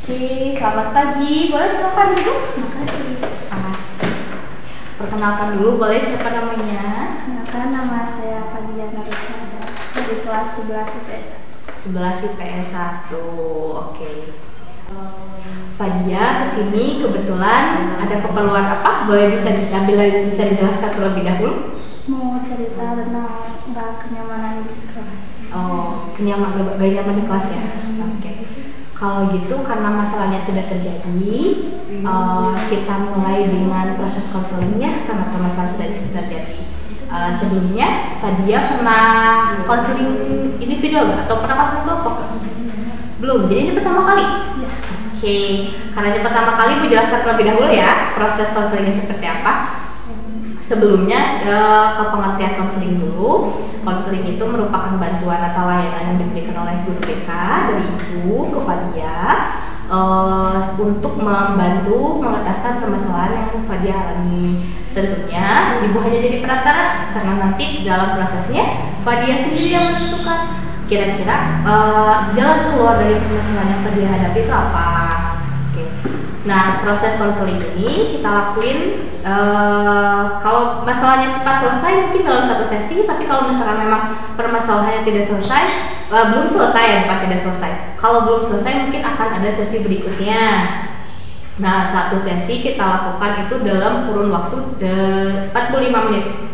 Oke, selamat pagi. Boleh silakan duduk? Makasih. Makasih. Perkenalkan dulu, boleh siapa namanya? Kenalkan, nama saya Fadiana Rusada dari kelas 11 IPS 1. 11 IPS 1. Oke. Fadia kesini kebetulan ada keperluan apa? Bisa dijelaskan terlebih dahulu? Mau cerita tentang nggak kenyamanan di kelas. Oh, gak nyaman di kelas ya? Oke. Kalau gitu karena masalahnya sudah terjadi, kita mulai dengan proses konselingnya karena permasalahan sudah terjadi. Sebelumnya Fadia pernah konseling individual nggak? Atau pernah konseling kelompok? Belum, jadi ini pertama kali? Ya. Oke, karena ini pertama kali gue jelaskan terlebih dahulu ya proses konselingnya seperti apa. Sebelumnya ke pengertian konseling dulu. Konseling itu merupakan bantuan atau layanan yang diberikan oleh guru BK dari ibu ke Fadia untuk membantu mengentaskan permasalahan yang Fadia alami. Tentunya ibu hanya jadi perantara karena nanti dalam prosesnya Fadia sendiri yang menentukan kira-kira jalan keluar dari permasalahan yang Fadia hadapi itu apa. Oke. Nah, proses konseling ini kita lakuin kalau masalahnya cepat selesai mungkin dalam satu sesi, tapi kalau misalkan memang permasalahannya tidak selesai, belum selesai ya, bukan tidak selesai. Kalau belum selesai mungkin akan ada sesi berikutnya. Nah, satu sesi kita lakukan itu dalam kurun waktu 45 menit.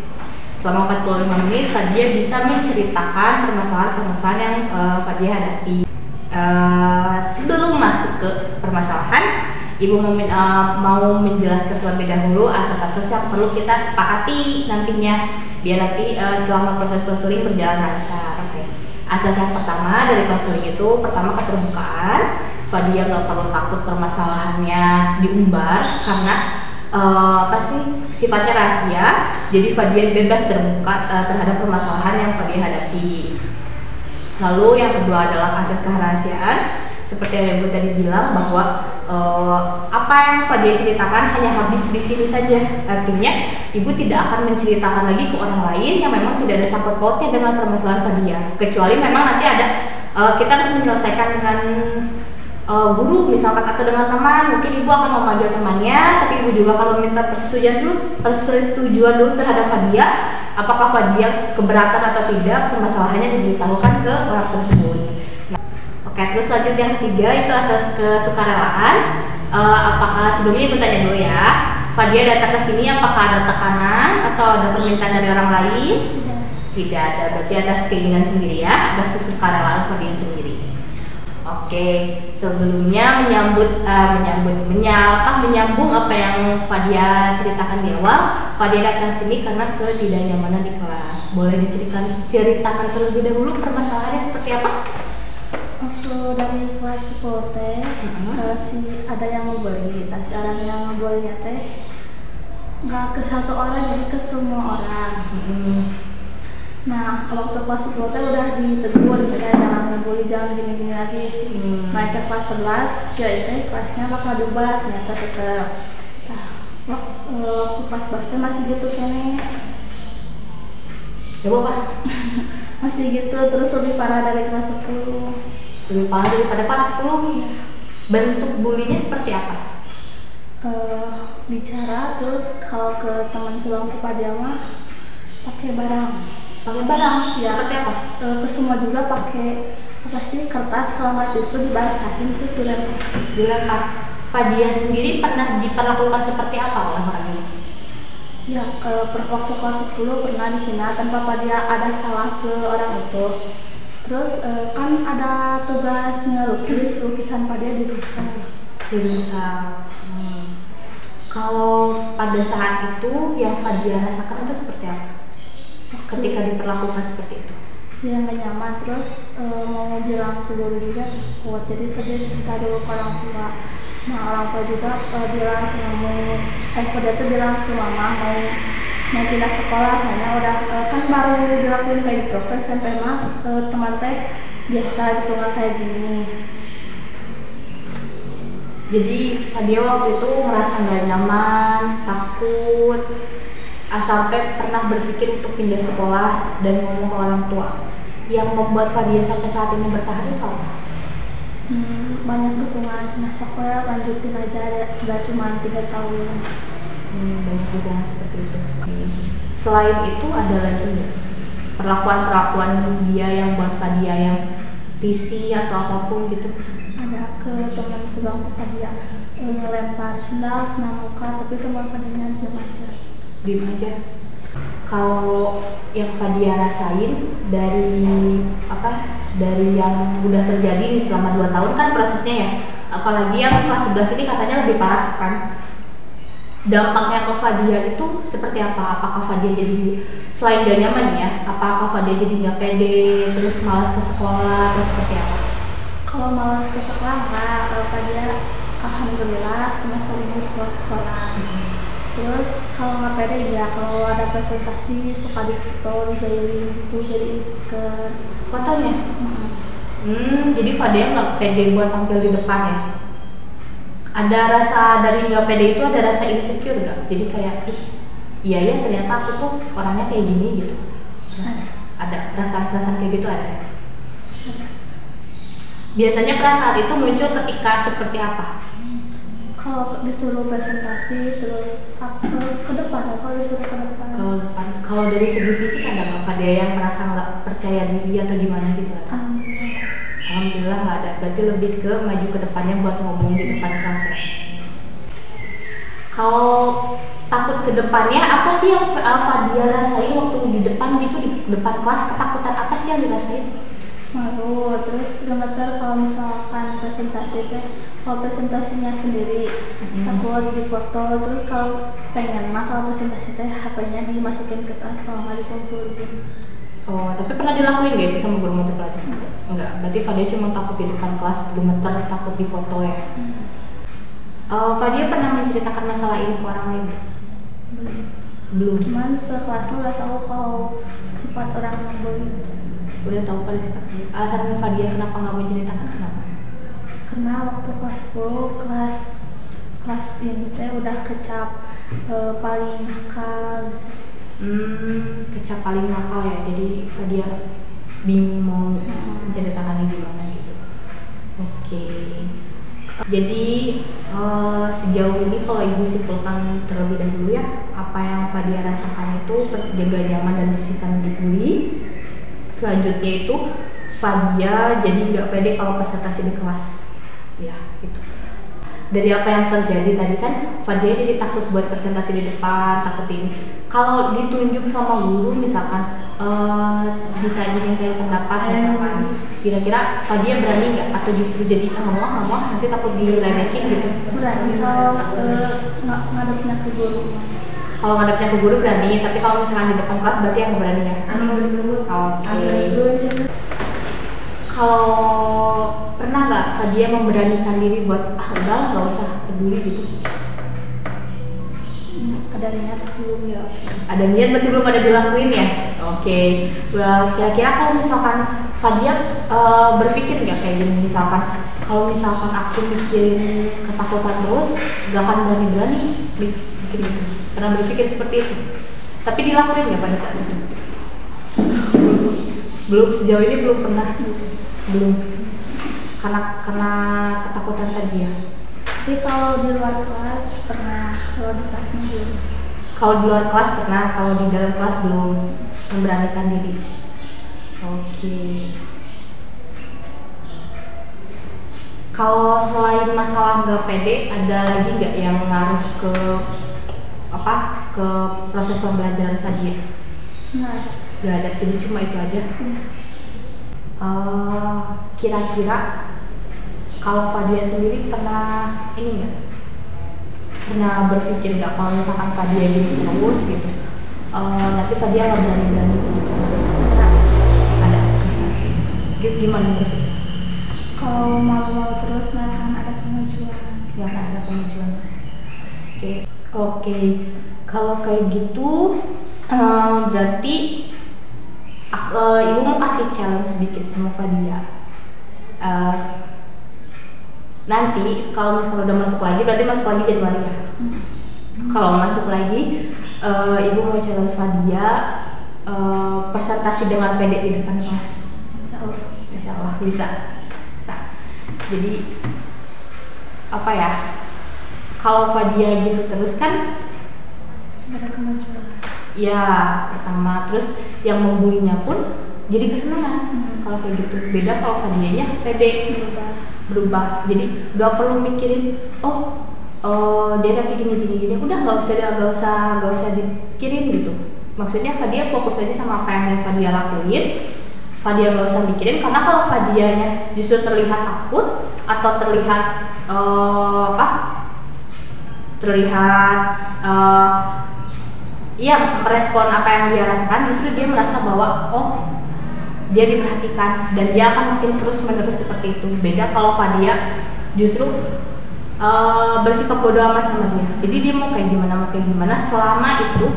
Selama 45 menit Fadia bisa menceritakan permasalahan-permasalahan yang Fadia hadapi. Sebelum masuk ke permasalahan, Ibu mau menjelaskan terlebih dahulu asas-asas yang perlu kita sepakati nantinya biar nanti selama proses konseling berjalan lancar. Oke. Asas yang pertama dari konseling itu pertama keterbukaan. Fadia nggak perlu takut permasalahannya diumbar karena sifatnya rahasia. Jadi Fadia bebas terbuka terhadap permasalahan yang Fadia hadapi. Lalu yang kedua adalah asas kerahasiaan. Seperti yang Ibu tadi bilang bahwa apa yang Fadia ceritakan hanya habis di sini saja. Artinya Ibu tidak akan menceritakan lagi ke orang lain yang memang tidak ada sangkut pautnya dengan permasalahan Fadia. Kecuali memang nanti ada kita harus menyelesaikan dengan guru misalkan atau dengan teman. Mungkin Ibu akan memanggil temannya, tapi Ibu juga akan meminta persetujuan dulu terhadap Fadia. Apakah Fadia keberatan atau tidak permasalahannya diberitahukan ke orang tersebut. Oke, terus lanjut yang ketiga itu asas kesukarelaan. Apakah sebelumnya Ibu tanya dulu ya, Fadia datang ke sini apakah ada tekanan atau ada permintaan dari orang lain? Tidak ada, berarti atas keinginan sendiri ya, atas kesukarelaan Fadia sendiri. Oke, sebelumnya menyambung apa yang Fadia ceritakan di awal. Fadia datang sini karena ketidaknyamanan di kelas. Boleh diceritakan terlebih dahulu permasalahannya seperti apa? Waktu dari kelas 10 teh, ada yang ngebully, si orang yang ngebullynya teh nggak ke satu orang, jadi ke semua orang. Nah, waktu kelas 10 teh udah ditegur, katanya jangan ngebully, jangan gini-gini lagi. Naik ke kelas 11, kira-kira kelasnya bakal diubah, ternyata tetap. Nah, waktu kelas 11 teh masih gitu kayaknya. Coba Pak. Masih gitu, terus lebih parah dari kelas 10. Lebih parah daripada kelas 10. Bentuk bulinya seperti apa? Bicara, terus kalau ke teman sebangku Fadia mah pakai barang. Pakai barang? Ya. Seperti apa? Ke semua juga pakai kertas, kalau nggak tisu dibasahin terus dilempar. Fadia sendiri pernah diperlakukan seperti apa oleh orang ini? Ya, waktu kelas 10 pernah dihina tanpa Fadia ada salah ke orang itu. Terus kan ada tugas ngelukis, lukisan Fadia dirusak. Kalau pada saat itu yang Fadia rasakan itu seperti apa? Ketika diperlakukan seperti itu? Ya nggak nyaman, terus mau bilang ke guru juga kuat, jadi Fadia cerita dulu ke orang tua. Nah, orang tua juga bilang Fadia tuh bilang ke mama mau pindah sekolah, karena udah kan baru dilakuin kayak gitu ke SMP mah teman teh biasa gitu nggak kayak gini. Jadi Fadia waktu itu merasa nggak nyaman, takut, sampai pernah berpikir untuk pindah sekolah dan ngomong ke orang tua. Yang membuat Fadia sampai saat ini bertahan itu apa? banyak dukungan, masuk lanjutin aja, gak cuma 3 tahun. Banyak dukungan seperti itu. Selain itu ada lagi nggak perlakuan dia yang buat Fadia yang risih atau apapun gitu? Ada ke teman sebangku Fadia ngelempar sendal kena muka, tapi teman Fadianya diem aja. Kalau yang Fadia rasain dari yang udah terjadi nih selama 2 tahun kan prosesnya ya, apalagi yang kelas 11 ini katanya lebih parah kan, dampaknya ke Fadia itu seperti apa? Apakah Fadia jadi selain gak nyaman ya, apakah Fadia jadi nggak pede, terus malas ke sekolah atau seperti apa? Kalau malas ke sekolah enggak, kalau Fadia alhamdulillah semester ini ke sekolah. Terus kalau nggak pede ya, kalau ada presentasi suka dipoto, dijailin gitu, jadi stiker fotonya. Jadi Fadia nggak pede buat tampil di depan ya? Ada rasa dari nggak pede itu, ada rasa insecure nggak? Jadi kayak iya ya ternyata aku tuh orangnya kayak gini gitu. Ada perasaan kayak gitu ada. Biasanya perasaan itu muncul ketika seperti apa? Kalau disuruh presentasi, terus ke depan, kalau disuruh ke depan. Kalau dari segi fisik ada nggak Fadia yang merasa nggak percaya diri atau gimana gitu ada? Alhamdulillah nggak ada. Berarti lebih ke maju ke depannya buat ngomong di depan kelas ya. Kalau takut ke depannya, apa sih yang Fadia rasain waktu di depan gitu, di depan kelas? Ketakutan apa sih yang dirasain? Malu, terus gemeter kalau misalkan presentasi kalau presentasinya sendiri takut dipoto, terus kalau pengen kalau presentasi HP-nya dimasukin ke tas kalau nggak dikumpul gitu. Oh, tapi pernah dilakuin gak itu sama guru mata pelajaran? Enggak, berarti Fadia cuma takut di depan kelas, gemeter, takut difoto ya. Fadia pernah menceritakan masalah ini ke orang lain? Belum. Cuman sekelas udah tahu kalau sifat orang yang bully. Udah tahu pada sifatnya. Alasan Fadia kenapa nggak mau ceritakan kenapa? Karena waktu kelas 10 kelas ini udah kecap paling nakal. Kecap paling nakal ya. Jadi Fadia bingung mau menceritakannya gimana gitu. Oke. Jadi sejauh ini kalau Ibu simpulkan terlebih dahulu ya, apa yang Fadia rasakan itu jaga nyaman dan bersihkan dibully. Selanjutnya itu Fadia jadi nggak pede kalau presentasi di kelas. Ya, itu. Dari apa yang terjadi tadi kan, Fadia jadi takut buat presentasi di depan, takut ini. Kalau ditunjuk sama guru misalkan ditanyain kayak pendapat misalkan, kira-kira Fadia berani nggak atau justru jadi nggak mau nanti takut diledekin gitu? Berani kalau ngadepnya ke guru. Kalau ngadepnya ke guru berani, tapi kalau misalkan di depan kelas berarti yang berani ya? Oke. Kalau pernah nggak Fadia memberanikan diri buat udah nggak usah peduli gitu? Ada niat belum ya? Ada niat berarti belum ada dilakuin ya? Oke. Kira-kira kalau misalkan Fadia berpikir nggak kayak gini, misalkan kalau misalkan aku mikirin ketakutan terus nggak akan berani-berani bikin gitu. Pernah berpikir seperti itu? Tapi dilakuin nggak pada saat itu? Belum, sejauh ini belum pernah. Belum. Karena ketakutan tadi ya. Tapi kalau di luar kelas pernah, kalau di kelasnya belum. Kalau di luar kelas pernah, kalau di dalam kelas belum memberanikan diri. Oke. Kalau selain masalah nggak pede, ada lagi nggak yang ngaruh ke proses pembelajaran Fadia? Nggak ada, jadi cuma itu aja. Kira-kira kalau Fadia sendiri pernah ini nggak? Pernah berpikir nggak kalau misalkan Fadia gini terus gitu, nanti Fadia nggak berani-berani? Ada. Gimana berpikir? Kalau malu-malu terus nggak akan ada kemajuan. Nggak akan ada kemajuan. Oke. Kalau kayak gitu, berarti Ibu mau kasih challenge sedikit sama Fadia. Nanti kalau misalkan udah masuk lagi, berarti masuk lagi Januari ya. Kalau masuk lagi, Ibu mau challenge Fadia presentasi dengan pendek di depan kelas. Insya Allah bisa. Jadi apa ya, kalau Fadia gitu terus kan ada kemajuan. ya pertama, terus yang membulinya pun jadi kesenangan. Kalau kayak gitu beda kalau Fadianya pede berubah, jadi gak perlu mikirin dia nanti gini, udah nggak usah dipikirin gitu. Maksudnya Fadia fokus aja sama apa yang Fadia lakuin. Fadia nggak usah mikirin, karena kalau Fadianya justru terlihat takut atau terlihat merespon apa yang dia rasakan, justru dia merasa bahwa dia diperhatikan dan dia akan makin terus menerus seperti itu. Beda kalau Fadia justru bersikap bodo amat sama dia, jadi dia mau kayak gimana selama itu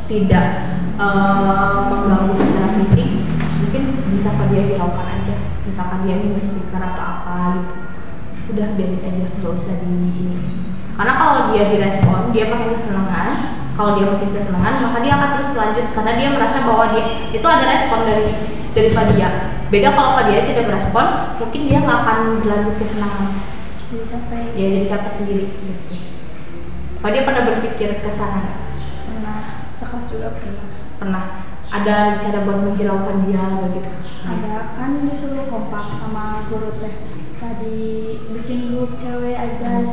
tidak mengganggu secara fisik, mungkin bisa Fadia hiraukan aja. Misalkan dia minum stiker atau apa gitu, udah biarin aja, gak usah di ini. Karena kalau dia direspon, dia makin kesenangan. Kalau dia makin kesenangan, maka dia akan terus berlanjut karena dia merasa bahwa dia itu ada respon dari Fadia. Beda kalau Fadia tidak berespon, mungkin dia nggak akan berlanjut kesenangan. Jadi capek sendiri gitu. Fadia pernah berpikir ke sana? Pernah, sekelas juga pernah. Ada cara buat menghiraukan dia begitu? Ada, kan disuruh kompak sama guru teh. Tadi bikin grup cewek aja.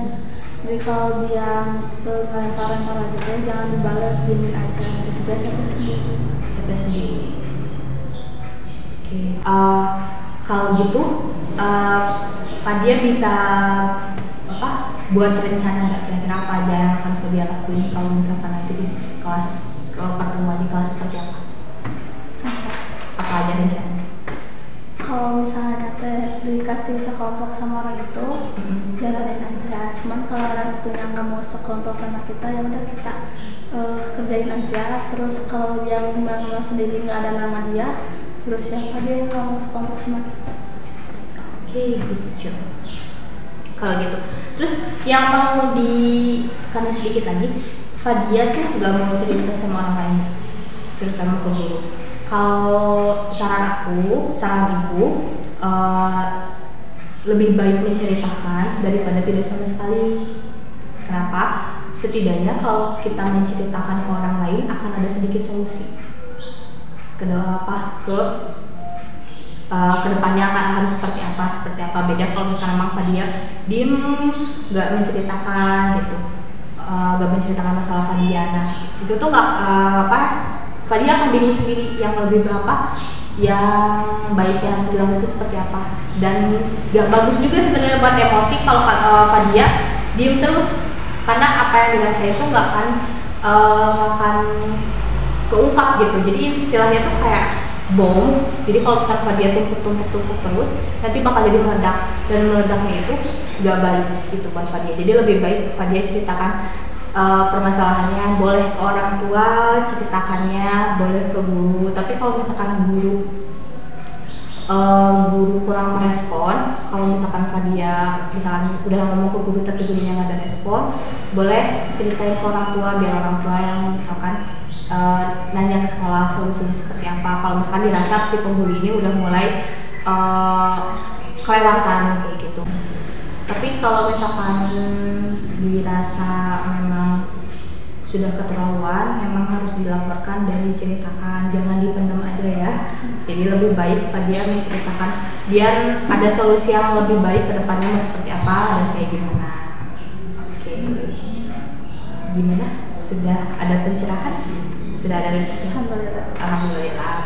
Jadi kalau dia ngelemparan olahraga jangan dibalas, diemin aja. Gitu dia capek sendiri. Oke. Kalau gitu, Fadia bisa buat rencana nggak kira-kira apa aja yang akan Fadia lakuin kalau misalkan nanti di kelas pertemuan di kelas seperti apa? Apa aja rencananya? Kalau misalnya dikasih sekelompok sama orang itu, jalanin aja. Cuman kalau orang itu yang nggak mau sekelompok sama kita, ya udah kita kerjain aja. Terus kalau dia memang sendiri nggak ada nama dia, suruh siapa dia yang nggak mau sekelompok sama kita. Oke, gitu. Kalau gitu, terus yang mau karena sedikit lagi, Fadia tuh nggak mau cerita sama orang lain, terutama ke guru. Kalau saran ibu, lebih baik menceritakan daripada tidak sama sekali. Kenapa? Setidaknya kalau kita menceritakan ke orang lain akan ada sedikit solusi. Kedepannya akan harus seperti apa. Beda kalau misalnya memang Fadia diem, nggak menceritakan gitu, nggak menceritakan masalah Fadia. Nah itu tuh Fadia akan bingung sendiri yang lebih yang baiknya harus dilakukan itu seperti apa. Dan gak bagus juga sebenarnya buat emosi kalau Fadia diem terus, karena apa yang dirasain itu nggak akan keungkap gitu. Jadi istilahnya tuh kayak bom. Jadi kalau misalkan Fadia tumpuk terus, nanti bakal jadi meledak, dan meledaknya itu gak baik gitu buat Fadia. Jadi lebih baik Fadia ceritakan permasalahannya, boleh ke orang tua ceritakannya, boleh ke guru. Tapi kalau misalkan guru kurang merespon, kalau misalkan Fadia misalkan udah ngomong ke guru tapi gurunya nggak ada respon, boleh ceritain ke orang tua, biar orang tua yang misalkan nanya ke sekolah solusinya seperti apa. Kalau misalkan dirasa si pembuli ini udah mulai kelewatan kayak gitu. Tapi kalau misalkan dirasa memang sudah keterlaluan, memang harus dilaporkan dan diceritakan, jangan dipendam aja ya. Jadi lebih baik Fadia menceritakan biar ada solusi yang lebih baik ke depannya seperti apa dan kayak gimana. Oke. Gimana? Sudah ada pencerahan? Sudah ada pencerahan? Alhamdulillah.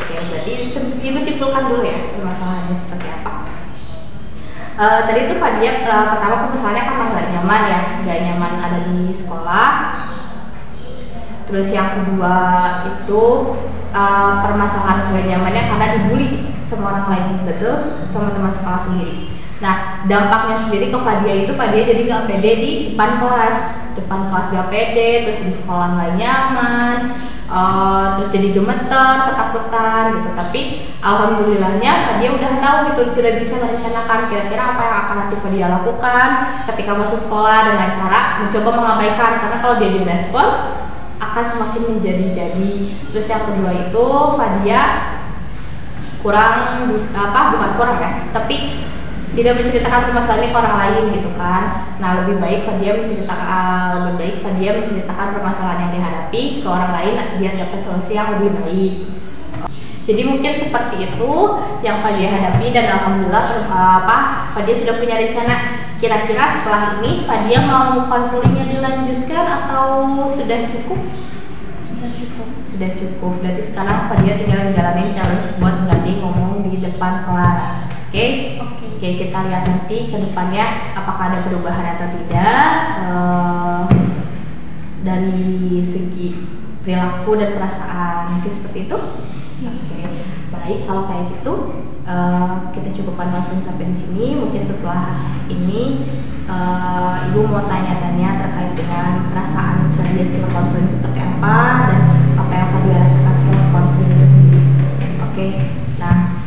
Oke, berarti ibu simpulkan dulu ya permasalahannya seperti apa. Tadi itu Fadia pertama misalnya kan nggak nyaman ada di sekolah. Terus yang kedua itu permasalahan nggak nyamannya karena dibully sama orang lain, betul, sama teman sekolah sendiri. Nah dampaknya sendiri ke Fadia jadi nggak pede di depan kelas gak pede, terus di sekolah nggak nyaman, terus jadi gemeter, ketakutan gitu. Tapi alhamdulillahnya Fadia udah tahu gitu, sudah bisa merencanakan kira-kira apa yang akan nanti Fadia lakukan ketika masuk sekolah dengan cara mencoba mengabaikan, karena kalau dia direspon akan semakin menjadi-jadi. Terus yang kedua itu Fadia bukan kurang ya, tapi tidak menceritakan permasalahannya ke orang lain gitu kan. Nah lebih baik Fadia menceritakan permasalahan yang dihadapi ke orang lain biar dapat solusi yang lebih baik. Jadi mungkin seperti itu yang Fadia hadapi, dan alhamdulillah Fadia sudah punya rencana. Kira-kira setelah ini Fadia mau konselingnya dilanjutkan atau sudah cukup? Sudah cukup. Berarti sekarang Fadia tinggal menjalani challenge buat berani ngomong di depan kelas. Oke, kita lihat nanti ke depannya apakah ada perubahan atau tidak dari segi perilaku dan perasaan. Mungkin seperti itu. Oke, baik, kalau kayak gitu kita cukupkan langsung sampai di sini. Mungkin setelah ini Ibu mau tanya-tanya terkait dengan perasaan Fadia setelah konseling seperti apa dan apa yang Fadia rasakan setelah konseling itu sendiri. Oke, nah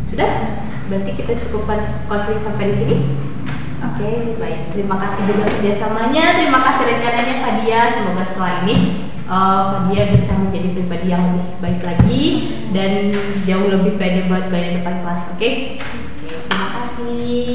sudah, berarti kita cukupkan konseling sampai di sini. Oke, baik. Terima kasih juga kerjasamanya. Terima kasih rencananya Fadia. Semoga setelah ini Fadia bisa menjadi pribadi yang lebih baik lagi dan jauh lebih pede buat bayar depan kelas. Oke? Terima kasih.